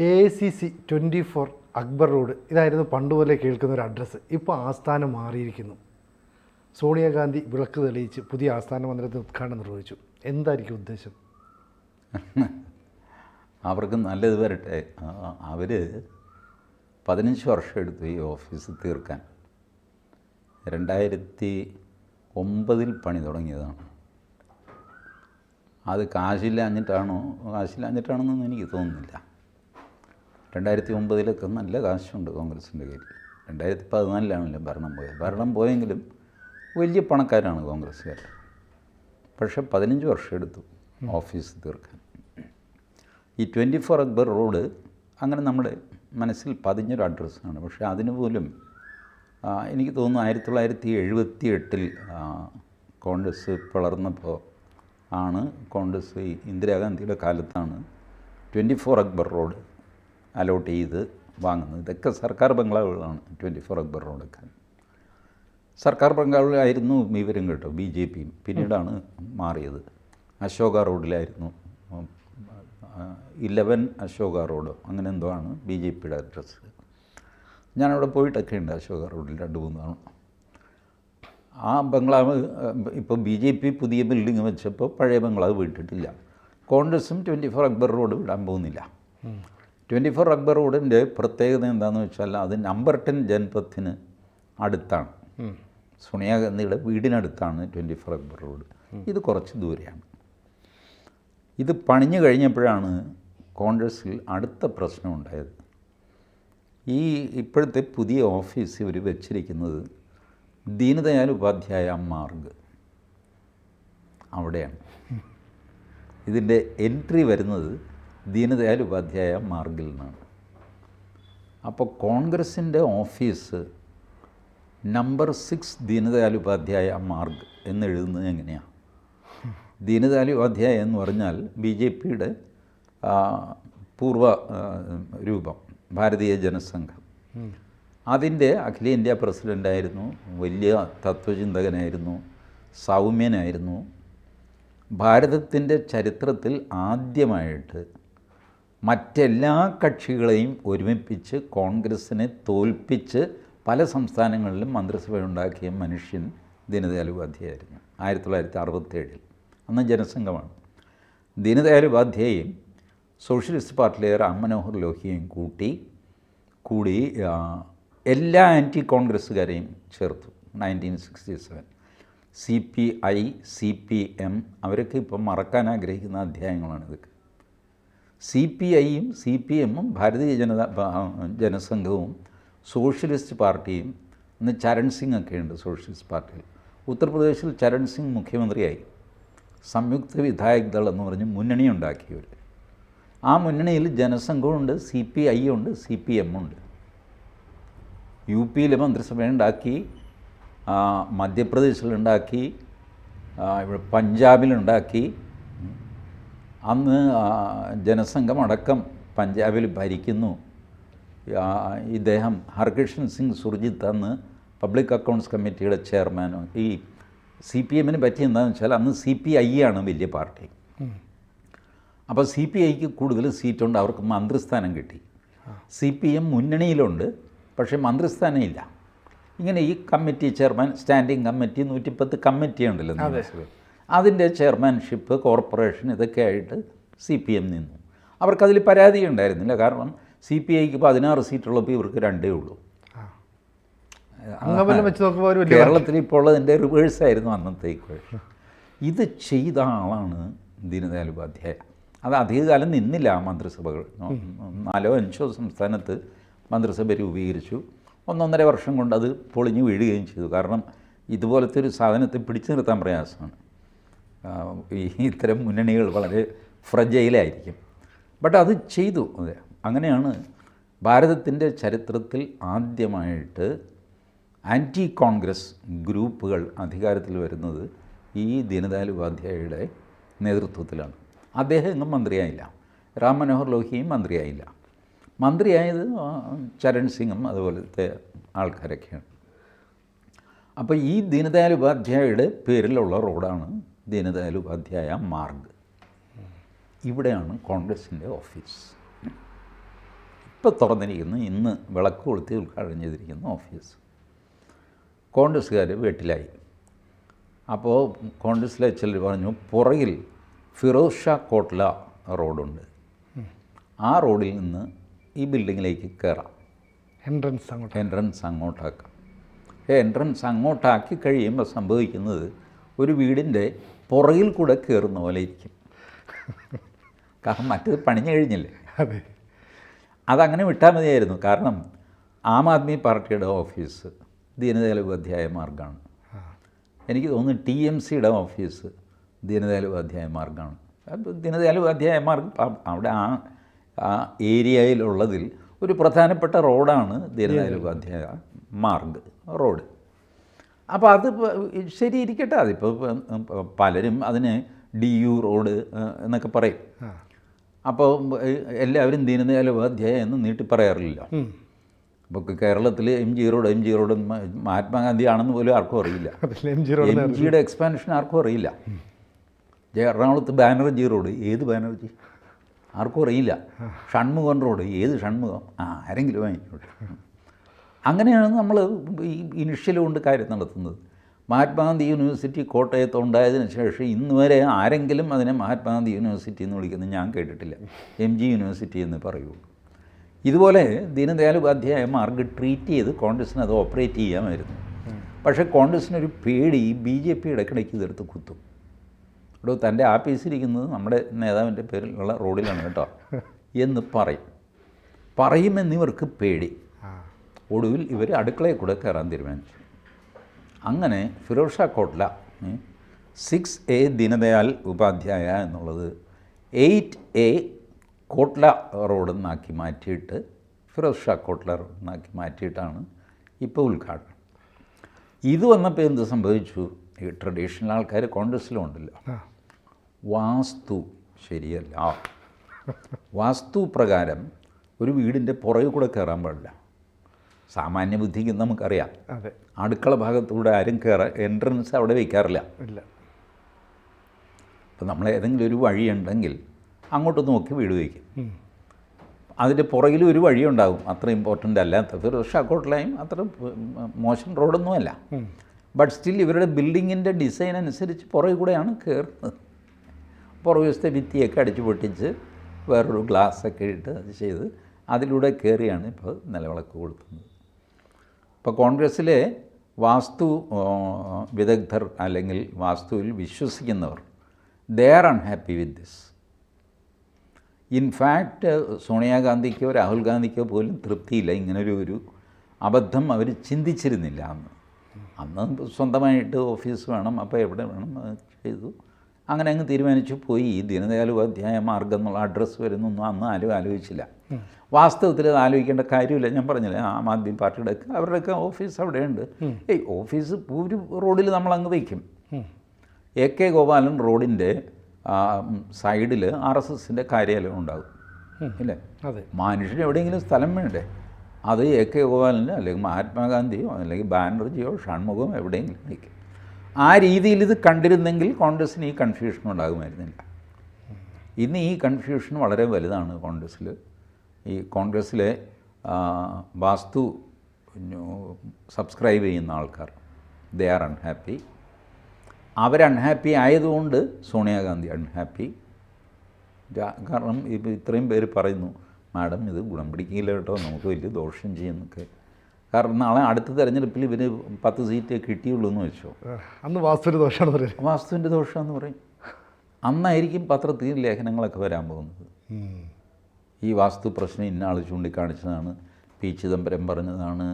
AICC 24 Akbar road ഇതായിരുന്നു പണ്ടുപോലെ കേൾക്കുന്ന ഒരു അഡ്രസ്സ്. ഇപ്പോൾ ആസ്ഥാനം മാറിയിരിക്കുന്നു. സോണിയാഗാന്ധി വിളക്ക് തെളിയിച്ച് പുതിയ ആസ്ഥാന മന്ദിരത്തിൽ ഉദ്ഘാടനം നിർവഹിച്ചു. എന്തായിരിക്കും ഉദ്ദേശം? അവർക്ക് നല്ലത് വരട്ടെ. അവർ 15 വർഷം എടുത്തു ഈ ഓഫീസ് തീർക്കാൻ. 2009 പണി തുടങ്ങിയതാണ്. അത് കാശില്ലാഞ്ഞിട്ടാണെന്നൊന്നും എനിക്ക് തോന്നുന്നില്ല. 2009 നല്ല കാശുണ്ട് കോൺഗ്രസിൻ്റെ കയ്യിൽ. 2014 ഭരണം പോയെങ്കിലും വലിയ പണക്കാരാണ് കോൺഗ്രസ്സുകാർ. പക്ഷേ 15 വർഷം എടുത്തു ഓഫീസ് തീർക്കാൻ. ഈ 24 അക്ബർ റോഡ് അങ്ങനെ നമ്മുടെ മനസ്സിൽ പതിഞ്ഞൊരു അഡ്രസ്സാണ്. പക്ഷേ അതിന് പോലും എനിക്ക് തോന്നുന്നു 1978 കോൺഗ്രസ് പിളർന്നപ്പോൾ ആണ് കോൺഗ്രസ് ഇന്ദിരാഗാന്ധിയുടെ കാലത്താണ് 24 അക്ബർ റോഡ് അലോട്ട് ചെയ്ത് വാങ്ങുന്നത്. ഇതൊക്കെ സർക്കാർ ബംഗ്ലാവുകളാണ്. 24 അക്ബർ റോഡൊക്കെ സർക്കാർ ബംഗ്ലാവിലായിരുന്നു ഇവരും കേട്ടോ, BJPയും. പിന്നീടാണ് മാറിയത്. അശോക റോഡിലായിരുന്നു, 11 അശോക റോഡ് അങ്ങനെ എന്തോ ആണ് BJPയുടെ അഡ്രസ്സ്. ഞാനവിടെ പോയിട്ടൊക്കെ ഉണ്ട് അശോക റോഡിൽ 2-3 തവണ. ആ ബംഗ്ലാവ് ഇപ്പോൾ BJP പുതിയ ബിൽഡിങ് വെച്ചപ്പോൾ പഴയ ബംഗ്ലാവ് വിട്ടിട്ടില്ല. കോൺഗ്രസും 24 അക്ബർ റോഡ് വിടാൻ പോകുന്നില്ല. 24 അക്ബർ റോഡിൻ്റെ പ്രത്യേകത എന്താണെന്ന് വെച്ചാൽ അത് നമ്പർ 10 ജൻപത്തിന് അടുത്താണ്. സോണിയാഗാന്ധിയുടെ വീടിനടുത്താണ് 24 അക്ബർ റോഡ്. ഇത് കുറച്ച് ദൂരെയാണ്. ഇത് പണിഞ്ഞു കഴിഞ്ഞപ്പോഴാണ് കോൺഗ്രസ്സിൽ അടുത്ത പ്രശ്നം ഉണ്ടായത്. ഇപ്പോഴത്തെ പുതിയ ഓഫീസ് ഇവർ വെച്ചിരിക്കുന്നത് ദീനദയാൽ ഉപാധ്യായ മാർഗ് അവിടെയാണ്. ഇതിൻ്റെ എൻട്രി വരുന്നത് ദീനദയാൽ ഉപാധ്യായ മാർഗിൽ നിന്നാണ്. അപ്പോൾ കോൺഗ്രസിൻ്റെ ഓഫീസ് നമ്പർ 6 ദീനദയാൽ ഉപാധ്യായ മാർഗ് എന്നെഴുതുന്നത് എങ്ങനെയാണ്? ദീനദയാൽ ഉപാധ്യായ എന്ന് പറഞ്ഞാൽ BJPയുടെ പൂർവ്വ രൂപം, ഭാരതീയ ജനസംഘം. അതിൻ്റെ അഖിലേന്ത്യാ പ്രസിഡൻ്റായിരുന്നു, വലിയ തത്വചിന്തകനായിരുന്നു, സൗമ്യനായിരുന്നു. ഭാരതത്തിൻ്റെ ചരിത്രത്തിൽ ആദ്യമായിട്ട് മറ്റെല്ലാ കക്ഷികളെയും ഒരുമിപ്പിച്ച് കോൺഗ്രസിനെ തോൽപ്പിച്ച് പല സംസ്ഥാനങ്ങളിലും മന്ത്രിസഭ ഉണ്ടാക്കിയ മനുഷ്യൻ ദീനദയാൽ ഉപാധ്യായായിരുന്നു. 1967 അന്ന് ജനസംഘമാണ്. ദീനദയാൽ ഉപാധ്യായയും സോഷ്യലിസ്റ്റ് പാർട്ടിയിലെ റാം മനോഹർ ലോഹിയയും കൂടി എല്ലാ ആൻറ്റി കോൺഗ്രസ്സുകാരെയും ചേർത്തു. 1967 CPI, CPM അവരൊക്കെ ഇപ്പം മറക്കാൻ ആഗ്രഹിക്കുന്ന അധ്യായങ്ങളാണ് ഇതൊക്കെ. CPIയും CPMും ഭാരതീയ ജനസംഘവും സോഷ്യലിസ്റ്റ് പാർട്ടിയും. ഇന്ന് ചരൺ സിംഗ് ഒക്കെ ഉണ്ട് സോഷ്യലിസ്റ്റ് പാർട്ടിയിൽ. ഉത്തർപ്രദേശിൽ ചരൺ സിംഗ് മുഖ്യമന്ത്രിയായി. സംയുക്ത വിധായക് ദൾ എന്ന് പറഞ്ഞ് മുന്നണി ഉണ്ടാക്കിയവർ. ആ മുന്നണിയിൽ ജനസംഘമുണ്ട്, CPI ഉണ്ട്, CPM ഉണ്ട്. UP മന്ത്രിസഭയുണ്ടാക്കി, മധ്യപ്രദേശിലുണ്ടാക്കി, ഇവിടെ പഞ്ചാബിലുണ്ടാക്കി. അന്ന് ജനസംഘമടക്കം പഞ്ചാബിൽ ഭരിക്കുന്നു. ഇദ്ദേഹം ഹർകിഷൻ സിംഗ് സുർജിത്ത് അന്ന് പബ്ലിക് അക്കൗണ്ട്സ് കമ്മിറ്റിയുടെ ചെയർമാനും. ഈ CPMന് പറ്റി എന്താണെന്ന് വെച്ചാൽ അന്ന് CPI ആണ് വലിയ പാർട്ടി. അപ്പോൾ CPIക്ക് കൂടുതൽ സീറ്റുണ്ട്, അവർക്ക് മന്ത്രിസ്ഥാനം കിട്ടി. CPM മുന്നണിയിലുണ്ട്, പക്ഷേ മന്ത്രിസ്ഥാനം ഇല്ല. ഇങ്ങനെ ഈ committee chairman, standing committee, 110 committee ഉണ്ടല്ലോ നിയമസഭ, അതിൻ്റെ ചെയർമാൻഷിപ്പ്, കോർപ്പറേഷൻ ഇതൊക്കെ ആയിട്ട് CPM നിന്നു. അവർക്കതിൽ പരാതി ഉണ്ടായിരുന്നില്ല. കാരണം CPIക്ക് 16 സീറ്റുള്ളപ്പോൾ ഇവർക്ക് 2 ഉള്ളൂ. കേരളത്തിൽ ഇപ്പോൾ ഉള്ളതിൻ്റെ റിവേഴ്സായിരുന്നു അന്നത്തെ ഇക്വേഷൻ. ഇത് ചെയ്ത ആളാണ് ദീനദയാൽ ഉപാധ്യായ. അത് അധികകാലം നിന്നില്ല ആ മന്ത്രിസഭകൾ. 4-5 സംസ്ഥാനത്ത് മന്ത്രിസഭ രൂപീകരിച്ചു. 1-1.5 വർഷം കൊണ്ട് അത് പൊളിഞ്ഞു വീഴുകയും ചെയ്തു. കാരണം ഇതുപോലത്തെ ഒരു സാധനത്തെ പിടിച്ചു നിർത്താൻ പ്രയാസമാണ്. ഇത്തരം മുന്നണികൾ വളരെ ഫ്രജൈലായിരിക്കും. ബട്ട് അത് ചെയ്തു. അതെ, അങ്ങനെയാണ് ഭാരതത്തിൻ്റെ ചരിത്രത്തിൽ ആദ്യമായിട്ട് ആൻറ്റി കോൺഗ്രസ് ഗ്രൂപ്പുകൾ അധികാരത്തിൽ വരുന്നത് ഈ ദീനദയാൽ ഉപാധ്യായയുടെ നേതൃത്വത്തിലാണ്. അദ്ദേഹം എങ്ങും മന്ത്രിയായില്ല. റാം മനോഹർ ലോഹിയും മന്ത്രിയായില്ല. മന്ത്രിയായത് ചരൺ സിംഗും അതുപോലത്തെ ആൾക്കാരൊക്കെയാണ്. അപ്പോൾ ഈ ദീനദയാൽ ഉപാധ്യായയുടെ പേരിലുള്ള റോഡാണ് ദീനദയാൽ ഉപാധ്യായ മാർഗ്. ഇവിടെയാണ് കോൺഗ്രസിൻ്റെ ഓഫീസ്. ഇപ്പോൾ തുറന്നിരിക്കുന്നു. ഇന്ന് വിളക്ക് കൊളുത്തി ഉദ്ഘാടനം ചെയ്തിരിക്കുന്ന ഓഫീസ്. കോൺഗ്രസ്സുകാർ വീട്ടിലായി. അപ്പോൾ കോൺഗ്രസ്സിലെ ചിലർ പറഞ്ഞു, പുറകിൽ ഫിറോസ് ഷാ കോട്ട്ല റോഡുണ്ട്, ആ റോഡിൽ നിന്ന് ഈ ബിൽഡിങ്ങിലേക്ക് കയറാം, എൻട്രൻസ് അങ്ങോട്ടാക്കാം. എൻട്രൻസ് അങ്ങോട്ടാക്കി കഴിയുമ്പോൾ സംഭവിക്കുന്നത് ഒരു വീടിൻ്റെ പുറകിൽ കൂടെ കയറുന്ന പോലെ ഇരിക്കും. കാരണം മറ്റേത് പണിഞ്ഞു കഴിഞ്ഞില്ലേ. അതെ, അതങ്ങനെ വിട്ടാൽ മതിയായിരുന്നു. കാരണം ആം ആദ്മി പാർട്ടിയുടെ ഓഫീസ് ദീനദയാൽ ഉപാധ്യായ മാർഗ്ഗമാണ്. എനിക്ക് തോന്നുന്നു TMCയുടെ ഓഫീസ് ദീനദയാൽ ഉപാധ്യായ മാർഗ്ഗമാണ്. അപ്പോൾ ദീനദയാൽ ഉപാധ്യായ മാർഗ്ഗം അവിടെ ആ ഏരിയയിലുള്ളതിൽ ഒരു പ്രധാനപ്പെട്ട റോഡാണ് ദീനദയാൽ ഉപാധ്യായ മാർഗ് റോഡ്. അപ്പോൾ അത് ശരി ഇരിക്കട്ടെ. അതിപ്പോൾ പലരും അതിന് DU റോഡ് എന്നൊക്കെ പറയും. അപ്പോൾ എല്ലാവരും ദീനദയാൽ ഉപാധ്യായ എന്ന് നീട്ടി പറയാറില്ല. അപ്പോൾ കേരളത്തിൽ MG റോഡ് മഹാത്മാഗാന്ധി ആണെന്ന് പോലും ആർക്കും അറിയില്ല. MGയുടെ എക്സ്പാൻഷൻ ആർക്കും അറിയില്ല. എറണാകുളത്ത് ബാനർജി റോഡ്, ഏത് ബാനർജി ആർക്കും അറിയില്ല. ഷൺമുഖം റോഡ്, ഏത് ഷൺമുഖം, ആരെങ്കിലും വാങ്ങിക്കോട്ടെ. അങ്ങനെയാണ് നമ്മൾ ഈ ഇനിഷ്യൽ കൊണ്ട് കാര്യം നടത്തുന്നത്. മഹാത്മാഗാന്ധി യൂണിവേഴ്സിറ്റി കോട്ടയത്ത് ഉണ്ടായതിനു ശേഷം ഇന്ന് വരെ ആരെങ്കിലും അതിനെ മഹാത്മാഗാന്ധി യൂണിവേഴ്സിറ്റി എന്ന് വിളിക്കുന്നത് ഞാൻ കേട്ടിട്ടില്ല. MG യൂണിവേഴ്സിറ്റി എന്ന് പറയുള്ളൂ. ഇതുപോലെ ദീനദയാൽ ഉപാധ്യായ മാർഗ് ട്രീറ്റ് ചെയ്ത് കോൺഗ്രസ്സിന് അത് ഓപ്പറേറ്റ് ചെയ്യാമായിരുന്നു. പക്ഷേ കോൺഗ്രസ്സിനൊരു പേടി, BJP ഇടയ്ക്കിടയ്ക്ക് ഇതെടുത്ത് കുത്തും. ഇവിടെ തൻ്റെ ആഫീസിരിക്കുന്നത് നമ്മുടെ നേതാവിൻ്റെ പേരിലുള്ള റോഡിലാണ് കേട്ടോ എന്ന് പറയുമെന്നിവർക്ക് പേടി. ഒടുവിൽ ഇവർ അടുക്കളയിൽ കൂടെ കയറാൻ തീരുമാനിച്ചു. അങ്ങനെ ഫിറോസ് ഷാ കോട്ട്ല 6A ദീനദയാൽ ഉപാധ്യായ എന്നുള്ളത് 8A കോട്ട്ല റോഡെന്നാക്കി മാറ്റിയിട്ട് ഫിറോസ് ഷാ കോട്ട്ല റോഡെന്നാക്കി മാറ്റിയിട്ടാണ് ഇപ്പോൾ ഉദ്ഘാടനം. ഇത് വന്നപ്പോൾ എന്ത് സംഭവിച്ചു? ഈ ട്രഡീഷണൽ ആൾക്കാർ കോൺഗ്രസ്സിലും ഉണ്ടല്ലോ, വാസ്തു ശരിയല്ല. വാസ്തു പ്രകാരം ഒരു വീടിൻ്റെ പുറകിൽ കൂടെ കയറാൻ പാടില്ല. സാമാന്യ ബുദ്ധിക്ക് നമുക്കറിയാം. അടുക്കള ഭാഗത്തൂടെ ആരും എൻട്രൻസ് അവിടെ വയ്ക്കാറില്ല. അപ്പം നമ്മൾ ഏതെങ്കിലും ഒരു വഴിയുണ്ടെങ്കിൽ അങ്ങോട്ട് നോക്കി വീട് വയ്ക്കും. അതിൻ്റെ പുറകിലും ഒരു വഴിയുണ്ടാകും, അത്ര ഇമ്പോർട്ടൻ്റ് അല്ലാത്ത. ഫിറോസ് ഷാ കോട്ട്ലയും അത്ര മോശം റോഡൊന്നുമല്ല. ബട്ട് സ്റ്റിൽ ഇവരുടെ ബിൽഡിങ്ങിൻ്റെ ഡിസൈൻ അനുസരിച്ച് പുറകിൽ കൂടെയാണ് കയറുന്നത്. പുറകുവശത്തെ ഭിത്തിയൊക്കെ അടിച്ചു പൊട്ടിച്ച് വേറൊരു ഗ്ലാസ്സൊക്കെ ഇട്ട് അത് ചെയ്ത് അതിലൂടെ കയറിയാണ് ഇപ്പോൾ നിലവിളക്ക് കൊളുത്തുന്നത്. ഇപ്പോൾ കോൺഗ്രസ്സിലെ വാസ്തു വിദഗ്ധർ അല്ലെങ്കിൽ വാസ്തുവിൽ വിശ്വസിക്കുന്നവർ, they are unhappy with this. In fact സോണിയാഗാന്ധിക്കോ രാഹുൽ ഗാന്ധിക്കോ പോലും തൃപ്തിയില്ല. ഇങ്ങനൊരു അബദ്ധം അവർ ചിന്തിച്ചിരുന്നില്ല അന്ന് സ്വന്തമായിട്ട് ഓഫീസ് വേണം, അപ്പോൾ എവിടെ വേണം ചെയ്തു. അങ്ങനെ അങ്ങ് തീരുമാനിച്ചു പോയി. ഈ ദീനദയാൽ ഉപാധ്യായ മാർഗ്ഗം എന്നുള്ള അഡ്രസ്സ് വരുന്നൊന്നും അന്ന് ആരും ആലോചിച്ചില്ല. വാസ്തവത്തിൽ അത് ആലോചിക്കേണ്ട കാര്യമില്ല. ഞാൻ പറഞ്ഞില്ലേ, ആം ആദ്മി പാർട്ടിയുടെ അവരുടെയൊക്കെ ഓഫീസ് അവിടെയുണ്ട്. ഓഫീസ് ഒരു റോഡിൽ നമ്മളങ്ങ് വയ്ക്കും. AK ഗോപാലൻ റോഡിൻ്റെ സൈഡിൽ RSSൻ്റെ കാര്യാലയം ഉണ്ടാകും, ഇല്ലേ? മനുഷ്യന് എവിടെയെങ്കിലും സ്ഥലം വേണ്ടേ? അത് AK ഗോപാലന് അല്ലെങ്കിൽ മഹാത്മാഗാന്ധിയോ അല്ലെങ്കിൽ ബാനർജിയോ ഷൺമുഖമോ എവിടെയെങ്കിലും വയ്ക്കും. ആ രീതിയിൽ ഇത് കണ്ടിരുന്നെങ്കിൽ കോൺഗ്രസ്സിന് ഈ കൺഫ്യൂഷൻ ഉണ്ടാകുമായിരുന്നില്ല. ഇന്ന് ഈ കൺഫ്യൂഷൻ വളരെ വലുതാണ് കോൺഗ്രസ്സിൽ. ഈ കോൺഗ്രസ്സിലെ വാസ്തു സബ്സ്ക്രൈബ് ചെയ്യുന്ന ആൾക്കാർ, ദേ ആർ അൺഹാപ്പി. അവരൺഹാപ്പി ആയതുകൊണ്ട് സോണിയാഗാന്ധി അൺഹാപ്പി. കാരണം ഇപ്പോൾ ഇത്രയും പേര് പറയുന്നു, മാഡം ഇത് ഗുണം പിടിക്കില്ല കേട്ടോ, നമുക്ക് വലിയ ദോഷം ചെയ്യുന്നൊക്കെ. കാരണം നാളെ അടുത്ത തെരഞ്ഞെടുപ്പിൽ ഇവർ 10 സീറ്റ് കിട്ടിയുള്ളൂ എന്ന് വെച്ചോ, അന്ന് വാസ്തുവിൻ്റെ ദോഷമാണെന്ന് പറയും. വാസ്തുവിൻ്റെ ദോഷമാണെന്ന് പറയും. അന്നായിരിക്കും പത്രത്തിൽ ലേഖനങ്ങളൊക്കെ വരാൻ പോകുന്നത്. ഈ വാസ്തു പ്രശ്നം ഇന്ന ആൾ ചൂണ്ടിക്കാണിച്ചതാണ്, P. ചിദംബരം പറഞ്ഞതാണ്,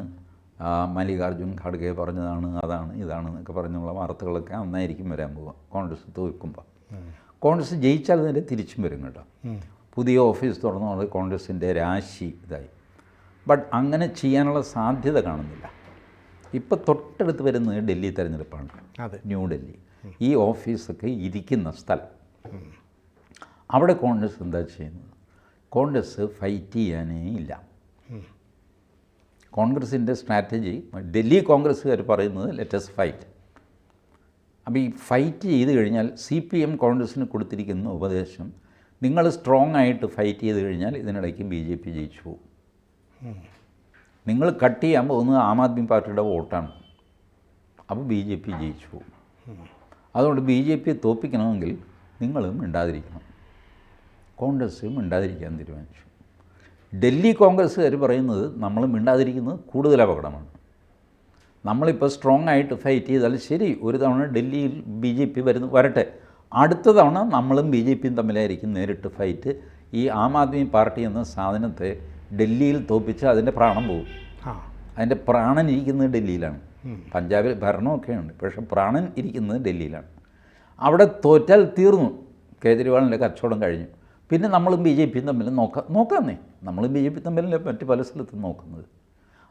മല്ലികാർജുൻ ഖാർഗെ പറഞ്ഞതാണ്, അതാണ് ഇതാണ് എന്നൊക്കെ പറഞ്ഞുള്ള വാർത്തകളൊക്കെ അന്നായിരിക്കും വരാൻ പോവുക. കോൺഗ്രസ് തോൽക്കുമ്പോൾ കോൺഗ്രസ് ജയിച്ചാൽ അതിൻ്റെ തിരിച്ചും വരും കേട്ടോ. പുതിയ ഓഫീസ് തുറന്നുള്ള കോൺഗ്രസിൻ്റെ രാശി ഇതായി. ബട്ട് അങ്ങനെ ചെയ്യാനുള്ള സാധ്യത കാണുന്നില്ല. ഇപ്പം തൊട്ടടുത്ത് വരുന്നത് ഡൽഹി തെരഞ്ഞെടുപ്പാണ്. ന്യൂഡൽഹി ഈ ഓഫീസൊക്കെ ഇരിക്കുന്ന സ്ഥലം. അവിടെ കോൺഗ്രസ് എന്താ ചെയ്യുന്നത്? കോൺഗ്രസ് ഫൈറ്റ് ചെയ്യാനേ ഇല്ല. കോൺഗ്രസിൻ്റെ സ്ട്രാറ്റജി, ഡൽഹി കോൺഗ്രസ്സുകാർ പറയുന്നത് ലെറ്റസ് ഫൈറ്റ്. അപ്പോൾ ഈ ഫൈറ്റ് ചെയ്ത് കഴിഞ്ഞാൽ CPM കോൺഗ്രസ്സിന് കൊടുത്തിരിക്കുന്ന ഉപദേശം, നിങ്ങൾ സ്ട്രോങ് ആയിട്ട് ഫൈറ്റ് ചെയ്ത് കഴിഞ്ഞാൽ ഇതിനിടയ്ക്ക് BJP ജയിച്ചു പോകും. നിങ്ങൾ കട്ട് ചെയ്യാൻ പോകുന്നത് ആം ആദ്മി പാർട്ടിയുടെ വോട്ടാണ്. അപ്പോൾ ബി ജെ പി ജയിച്ചു പോകും. അതുകൊണ്ട് ബി ജെ പിയെ തോൽപ്പിക്കണമെങ്കിൽ നിങ്ങളും മിണ്ടാതിരിക്കണം. കോൺഗ്രസ് മിണ്ടാതിരിക്കാൻ തീരുമാനിച്ചു. ഡൽഹി കോൺഗ്രസ്സുകാർ പറയുന്നത് നമ്മൾ മിണ്ടാതിരിക്കുന്നത് കൂടുതൽ അപകടമാണ്. നമ്മളിപ്പോൾ സ്ട്രോങ് ആയിട്ട് ഫൈറ്റ് ചെയ്താൽ ശരി, ഒരു തവണ ഡൽഹിയിൽ ബി ജെ പി വരട്ടെ, അടുത്ത തവണ നമ്മളും ബി ജെ പിയും തമ്മിലായിരിക്കും നേരിട്ട് ഫൈറ്റ്. ഈ ആം ആദ്മി പാർട്ടി എന്ന സാധനത്തെ ഡൽഹിയിൽ തോൽപ്പിച്ച് അതിൻ്റെ പ്രാണം പോകും. അതിൻ്റെ പ്രാണൻ ഇരിക്കുന്നത് ഡൽഹിയിലാണ്. പഞ്ചാബിൽ ഭരണമൊക്കെ ഉണ്ട്, പക്ഷേ പ്രാണൻ ഇരിക്കുന്നത് ഡൽഹിയിലാണ്. അവിടെ തോറ്റാൽ തീർന്നു, കേജ്രിവാളിൻ്റെ കച്ചവടം കഴിഞ്ഞു. പിന്നെ നമ്മളും ബി ജെ പിയും തമ്മിൽ നോക്കാമെന്നേ, നമ്മളും ബി ജെ പി തമ്മിലല്ലേ മറ്റ് പല സ്ഥലത്തും നോക്കുന്നത്.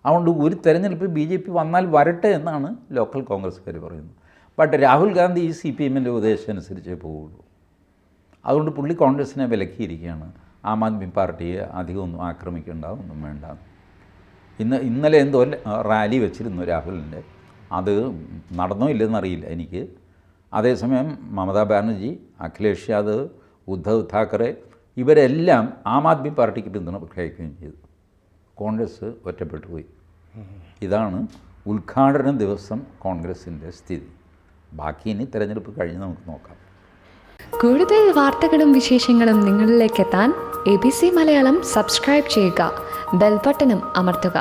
അതുകൊണ്ട് ഒരു തെരഞ്ഞെടുപ്പ് ബി ജെ പി വന്നാൽ വരട്ടെ എന്നാണ് ലോക്കൽ കോൺഗ്രസ്സുകാർ പറയുന്നത്. ബട്ട് രാഹുൽ ഗാന്ധി ഈ സി പി എമ്മിൻ്റെ ഉപദേശം അനുസരിച്ചേ പോവുള്ളൂ. അതുകൊണ്ട് പുള്ളി കോൺഗ്രസിനെ വിലക്കിയിരിക്കുകയാണ്. ആം ആദ്മി പാർട്ടിയെ അധികമൊന്നും ആക്രമിക്കേണ്ട, ഒന്നും വേണ്ട. ഇന്നലെ എന്തോ റാലി വെച്ചിരുന്നു രാഹുലിൻ്റെ, അത് നടന്നോ ഇല്ലെന്നറിയില്ല എനിക്ക്. അതേസമയം മമതാ ബാനർജി, അഖിലേഷ് യാദവ്, ഉദ്ധവ് താക്കറെ ഇവരെല്ലാം ആം ആദ്മി പാർട്ടിക്ക് പിന്തുണ പ്രഖ്യാപിക്കുകയും ചെയ്തു. കോൺഗ്രസ് ഒറ്റപ്പെട്ടു പോയി. ഇതാണ് ഉദ്ഘാടന ദിവസം കോൺഗ്രസിൻ്റെ സ്ഥിതി. ബാക്കി ഇനി തിരഞ്ഞെടുപ്പ് കഴിഞ്ഞ് നമുക്ക് നോക്കാം. കൂടുതൽ വാർത്തകളും വിശേഷങ്ങളും നിങ്ങളിലേക്ക് എത്താൻ ABC മലയാളം സബ്സ്ക്രൈബ് ചെയ്യുക, ബെൽ ബട്ടണും അമർത്തുക.